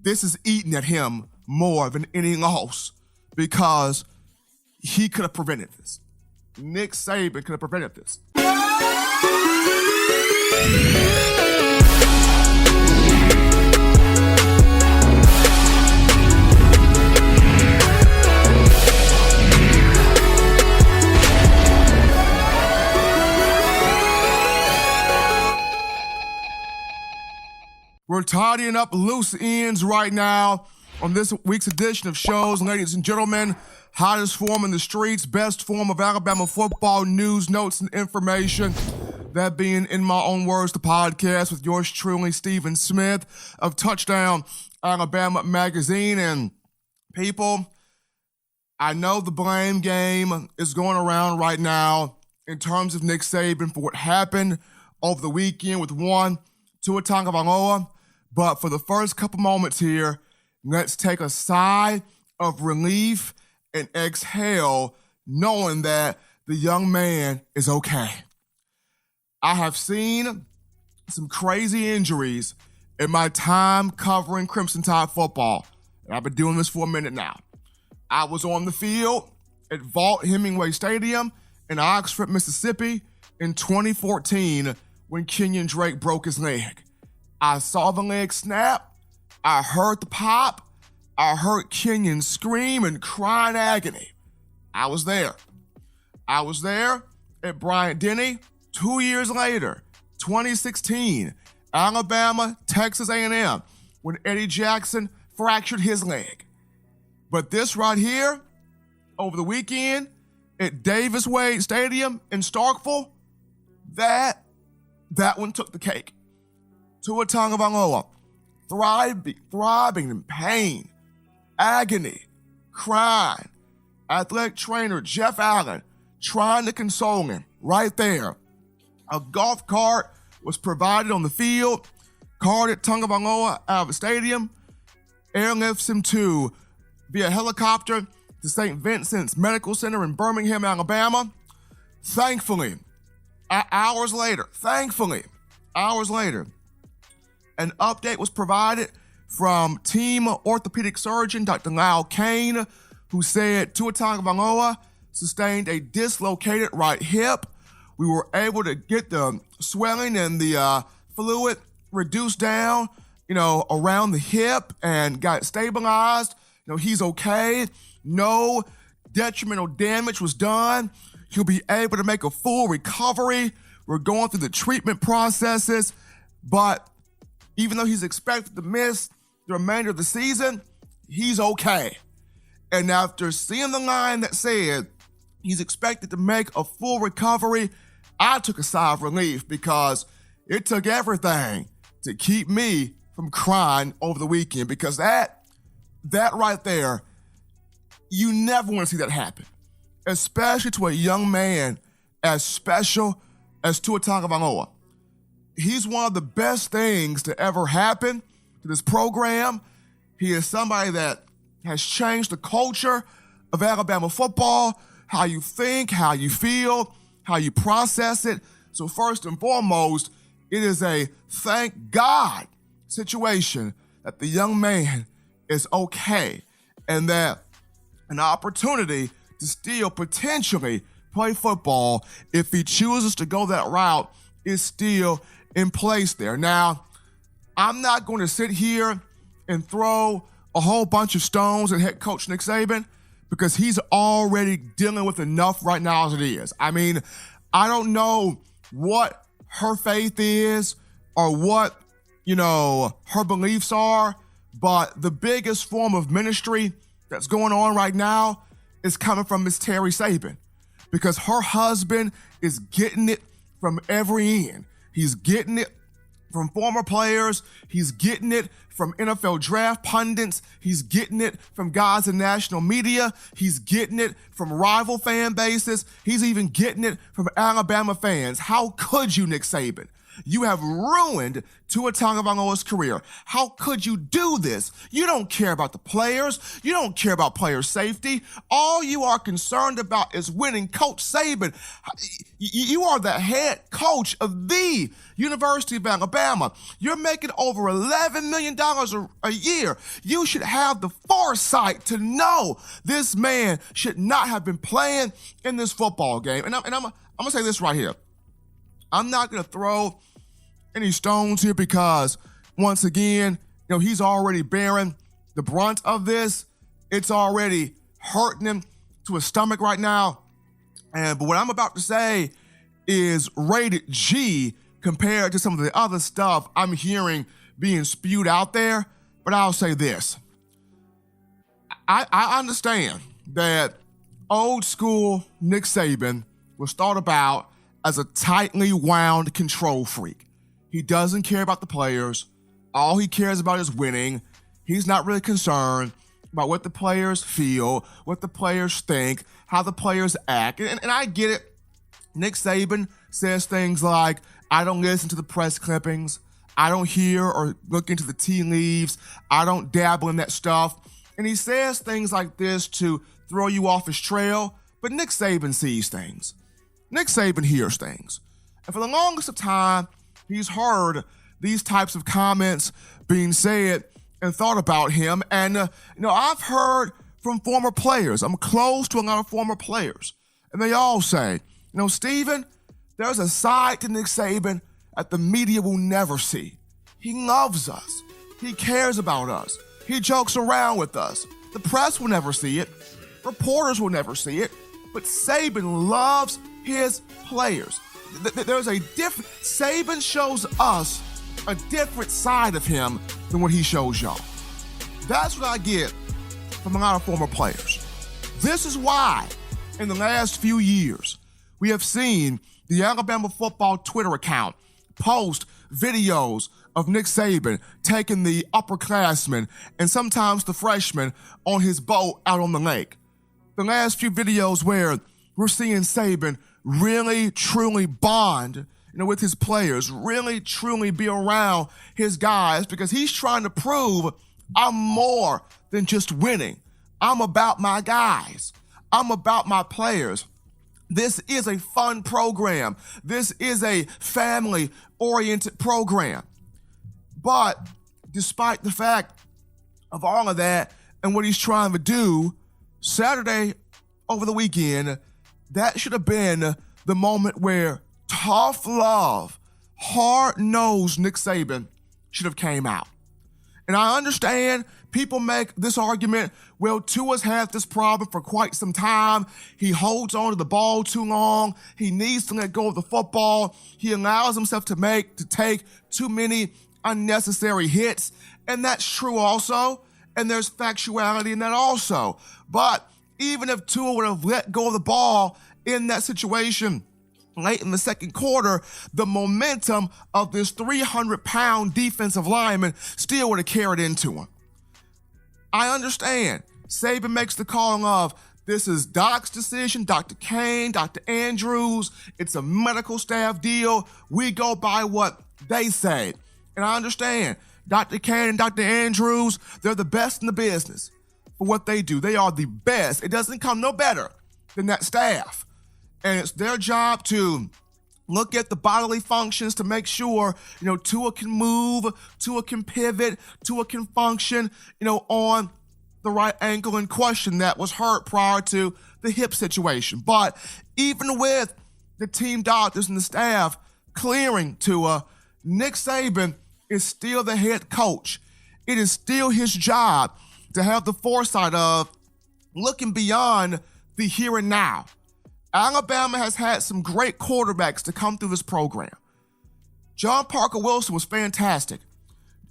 this is eating at him more than any loss because he could have prevented this. Nick Saban could have prevented this. We're tidying up loose ends right now on this week's edition of shows. Ladies and gentlemen, hottest form in the streets, best form of Alabama football news, notes, and information. That being, in my own words, the podcast with yours truly, Stephen Smith of Touchdown Alabama Magazine. And people, I know the blame game is going around right now in terms of Nick Saban for what happened over the weekend with Tua Tagovailoa. But for the first couple moments here, let's take a sigh of relief and exhale, knowing that the young man is okay. I have seen some crazy injuries in my time covering Crimson Tide football, and I've been doing this for a minute now. I was on the field at Vaught-Hemingway Stadium in Oxford, Mississippi in 2014 when Kenyon Drake broke his leg. I saw the leg snap, I heard the pop, I heard Kenyon scream and cry in agony. I was there. I was there at Bryant-Denny 2 years later, 2016, Alabama, Texas A&M, when Eddie Jackson fractured his leg. But this right here, over the weekend, at Davis Wade Stadium in Starkville, that one took the cake. Tua Tagovailoa, thriving in pain, agony, crying. Athletic trainer Jeff Allen trying to console him right there. A golf cart was provided on the field, carted Tagovailoa out of the stadium, airlifts him via helicopter to St. Vincent's Medical Center in Birmingham, Alabama. Thankfully, hours later, an update was provided from team orthopedic surgeon Dr. Lyle Kane, who said Tua Tagovailoa sustained a dislocated right hip. We were able to get the swelling and the fluid reduced down, around the hip and got it stabilized. He's okay. No detrimental damage was done. He'll be able to make a full recovery. We're going through the treatment processes, but even though he's expected to miss the remainder of the season, he's okay. And after seeing the line that said he's expected to make a full recovery, I took a sigh of relief because it took everything to keep me from crying over the weekend, because that right there, you never want to see that happen, especially to a young man as special as Tua Tagovailoa. He's one of the best things to ever happen to this program. He is somebody that has changed the culture of Alabama football, how you think, how you feel, how you process it. So first and foremost, it is a thank God situation that the young man is okay and that an opportunity to still potentially play football, if he chooses to go that route, is still in place there. Now, I'm not going to sit here and throw a whole bunch of stones at head coach Nick Saban, because he's already dealing with enough right now as it is. I mean, I don't know what her faith is or what, her beliefs are, but the biggest form of ministry that's going on right now is coming from Miss Terry Saban, because her husband is getting it from every end. He's getting it from former players. He's getting it from NFL draft pundits. He's getting it from guys in national media. He's getting it from rival fan bases. He's even getting it from Alabama fans. How could you, Nick Saban? You have ruined Tua Tagovailoa's career. How could you do this? You don't care about the players. You don't care about player safety. All you are concerned about is winning. Coach Saban, you are the head coach of the University of Alabama. You're making over $11 million a year. You should have the foresight to know this man should not have been playing in this football game. And I'm going to say this right here. I'm not going to throw any stones here because, once again, he's already bearing the brunt of this. It's already hurting him to his stomach right now. But what I'm about to say is rated G compared to some of the other stuff I'm hearing being spewed out there. But I'll say this. I understand that old school Nick Saban was thought about as a tightly wound control freak. He doesn't care about the players. All he cares about is winning. He's not really concerned about what the players feel, what the players think, how the players act. And I get it. Nick Saban says things like, I don't listen to the press clippings. I don't hear or look into the tea leaves. I don't dabble in that stuff. And he says things like this to throw you off his trail. But Nick Saban sees things. Nick Saban hears things. And for the longest of time, he's heard these types of comments being said and thought about him. And, I've heard from former players. I'm close to a lot of former players. And they all say, Steven, there's a side to Nick Saban that the media will never see. He loves us. He cares about us. He jokes around with us. The press will never see it. Reporters will never see it. But Saban loves his players. There's a different, Saban shows us a different side of him than what he shows y'all. That's what I get from a lot of former players. This is why, in the last few years, we have seen the Alabama football Twitter account post videos of Nick Saban taking the upperclassmen and sometimes the freshmen on his boat out on the lake. The last few videos where we're seeing Saban really, truly bond, with his players, really, truly be around his guys because he's trying to prove I'm more than just winning. I'm about my guys. I'm about my players. This is a fun program. This is a family-oriented program. But despite the fact of all of that and what he's trying to do, Saturday over the weekend, that should have been the moment where tough love, hard-nosed Nick Saban should have came out. And I understand people make this argument, well, Tua's had this problem for quite some time. He holds on to the ball too long. He needs to let go of the football. He allows himself to take too many unnecessary hits. And that's true also. And there's factuality in that also. But even if Tua would have let go of the ball in that situation late in the second quarter, the momentum of this 300-pound defensive lineman still would have carried into him. I understand. Saban makes the call of, this is Doc's decision, Dr. Kane, Dr. Andrews. It's a medical staff deal. We go by what they say. And I understand. Dr. Kane and Dr. Andrews, they're the best in the business for what they do. They are the best. It doesn't come no better than that staff. And it's their job to look at the bodily functions to make sure, Tua can move, Tua can pivot, Tua can function, on the right ankle in question that was hurt prior to the hip situation. But even with the team doctors and the staff clearing Tua, Nick Saban is still the head coach. It is still his job to have the foresight of looking beyond the here and now. Alabama has had some great quarterbacks to come through this program. John Parker Wilson was fantastic.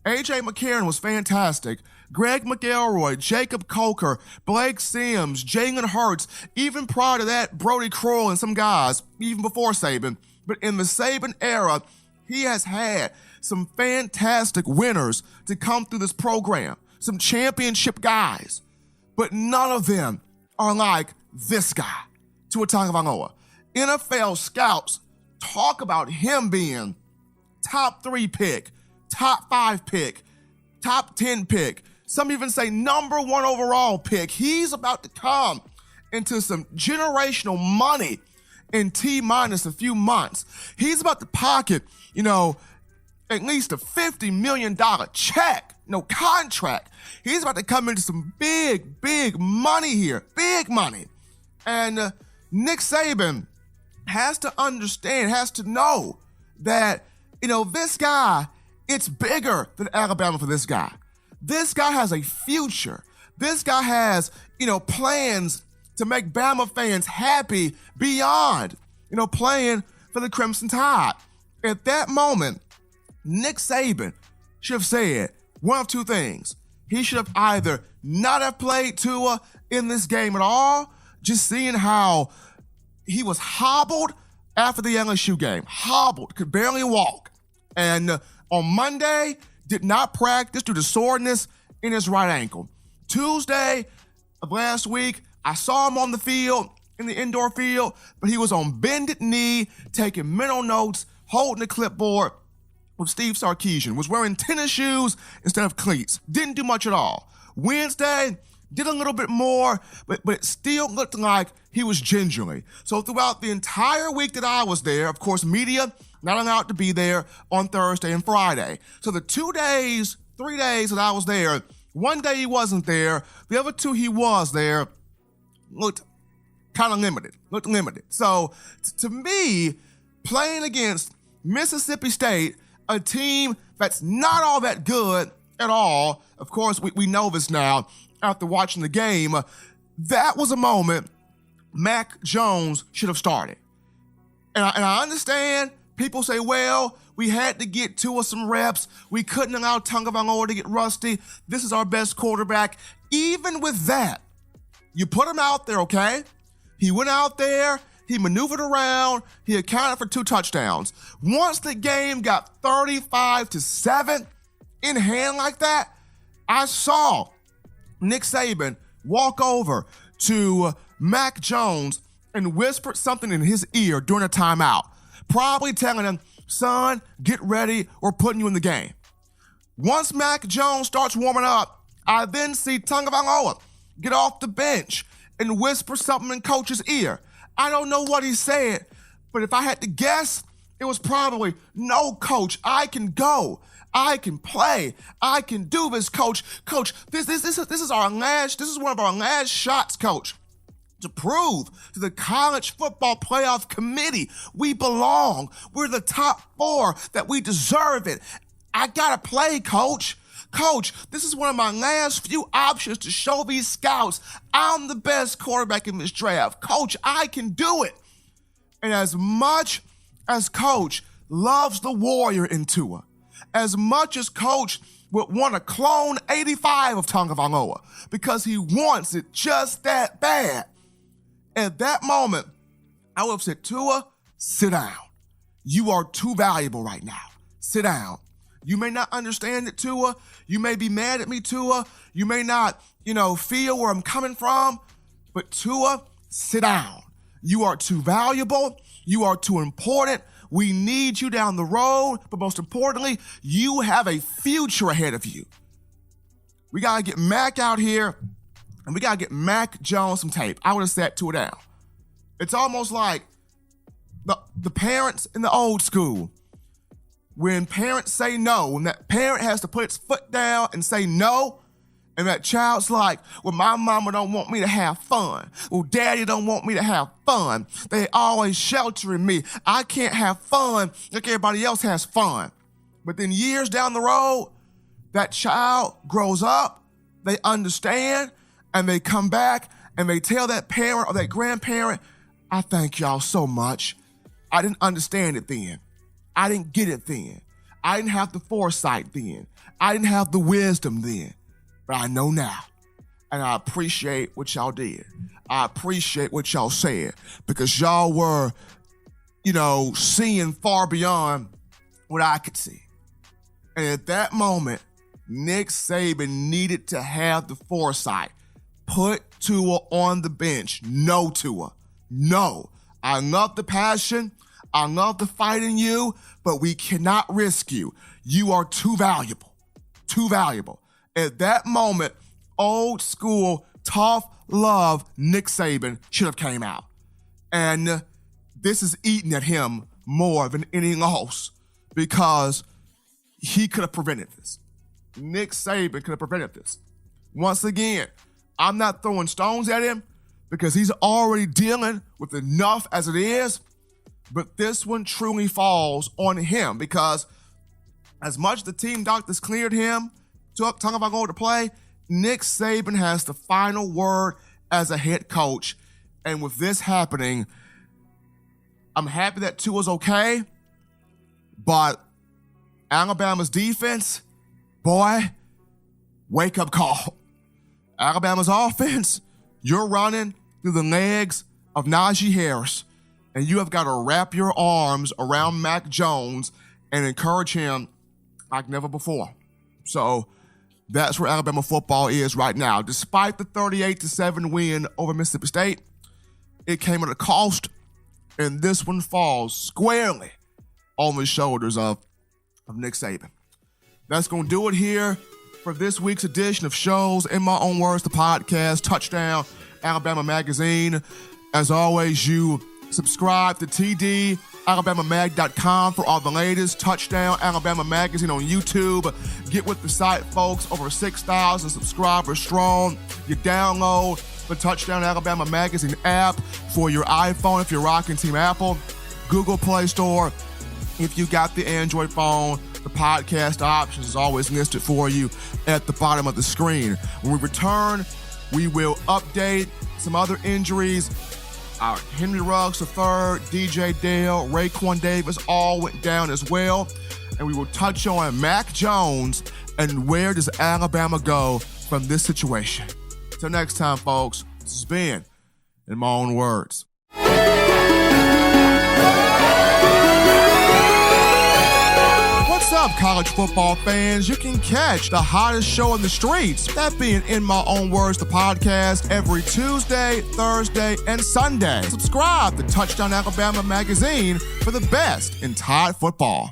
A.J. McCarron was fantastic. Greg McElroy, Jacob Coker, Blake Sims, Jalen Hurts, even prior to that, Brody Crowell and some guys, even before Saban. But in the Saban era, he has had some fantastic winners to come through this program, some championship guys. But none of them are like this guy, Tua Tagovailoa. NFL scouts talk about him being top 3 pick, top 5 pick, top 10 pick. Some even say number 1 overall pick. He's about to come into some generational money in T-minus a few months. He's about to pocket, at least a $50 million check, contract. He's about to come into some big money here, big money. And Nick Saban has to understand, has to know that, this guy, it's bigger than Alabama for this guy. This guy has a future. This guy has, plans to make Bama fans happy beyond, playing for the Crimson Tide. At that moment, Nick Saban should have said one of 2 things. He should have either not have played Tua in this game at all, just seeing how he was hobbled after the LSU game. Hobbled, could barely walk. And on Monday, did not practice due to soreness in his right ankle. Tuesday of last week, I saw him on the field, in the indoor field, but he was on bended knee, taking mental notes, holding a clipboard with Steve Sarkisian, was wearing tennis shoes instead of cleats. Didn't do much at all. Wednesday, did a little bit more, but it still looked like he was gingerly. So throughout the entire week that I was there, of course, media not allowed to be there on Thursday and Friday. So the 3 days that I was there, one day he wasn't there, the other 2 he was there, looked kind of limited. So to me, playing against Mississippi State, a team that's not all that good at all, of course, we know this now after watching the game, that was a moment Mac Jones should have started. And I understand people say, well, we had to get Tua some reps. We couldn't allow Tagovailoa to get rusty. This is our best quarterback. Even with that, you put him out there, okay? He went out there. He maneuvered around. He accounted for 2 touchdowns. Once the game got 35-7 in hand like that, I saw Nick Saban walk over to Mac Jones and whispered something in his ear during a timeout, probably telling him, son, get ready, we're putting you in the game. Once Mac Jones starts warming up, I then see Tagovailoa get off the bench and whisper something in Coach's ear. I don't know what he said, but if I had to guess, it was probably, no, Coach, I can go. I can play. I can do this, Coach. Coach, this is one of our last shots, Coach, to prove to the College Football Playoff Committee we belong. We're the top 4, that we deserve it. I gotta play, Coach. Coach, this is one of my last few options to show these scouts I'm the best quarterback in this draft. Coach, I can do it. And as much as Coach loves the warrior in Tua, as much as Coach would want to clone 85 of Tagovailoa because he wants it just that bad, at that moment, I would have said, Tua, sit down. You are too valuable right now. Sit down. You may not understand it, Tua. You may be mad at me, Tua. You may not, feel where I'm coming from. But Tua, sit down. You are too valuable. You are too important. We need you down the road. But most importantly, you have a future ahead of you. We got to get Mac out here, and we got to get Mac Jones some tape. I would have sat Tua down. It's almost like the parents in the old school. When parents say no, when that parent has to put its foot down and say no, and that child's like, well, my mama don't want me to have fun. Well, daddy don't want me to have fun. They always sheltering me. I can't have fun like everybody else has fun. But then years down the road, that child grows up, they understand, and they come back and they tell that parent or that grandparent, I thank y'all so much. I didn't understand it then. I didn't get it then. I didn't have the foresight then. I didn't have the wisdom then. But I know now. And I appreciate what y'all did. I appreciate what y'all said. Because y'all were, seeing far beyond what I could see. And at that moment, Nick Saban needed to have the foresight. Put Tua on the bench. No, Tua. No. I love the passion. I love the fight in you, but we cannot risk you. You are too valuable. Too valuable. At that moment, old school, tough love Nick Saban should have came out. And this is eating at him more than any loss because he could have prevented this. Nick Saban could have prevented this. Once again, I'm not throwing stones at him because he's already dealing with enough as it is, but this one truly falls on him because as much as the team doctors cleared him, talking about going to play, Nick Saban has the final word as a head coach. And with this happening, I'm happy that Tua's okay, but Alabama's defense, boy, wake up call. Alabama's offense, you're running through the legs of Najee Harris, and you have got to wrap your arms around Mac Jones and encourage him like never before. So that's where Alabama football is right now. Despite the 38-7 win over Mississippi State, it came at a cost, and this one falls squarely on the shoulders of Nick Saban. That's going to do it here for this week's edition of Shows In My Own Words, the podcast, Touchdown Alabama Magazine. As always, you subscribe to tdalabamamag.com for all the latest. Touchdown Alabama Magazine on YouTube. Get with the site, folks. Over 6,000 subscribers strong. You download the Touchdown Alabama Magazine app for your iPhone if you're rocking Team Apple. Google Play Store. If you got the Android phone, the podcast options is always listed for you at the bottom of the screen. When we return, we will update some other injuries. Our Henry Ruggs III, DJ Dale, Raekwon Davis all went down as well. And we will touch on Mac Jones and where does Alabama go from this situation. Till next time, folks, this has been In My Own Words. What's up, college football fans? You can catch the hottest show in the streets, that being In My Own Words, the podcast, every Tuesday, Thursday, and Sunday. Subscribe to Touchdown Alabama Magazine for the best in Tide football.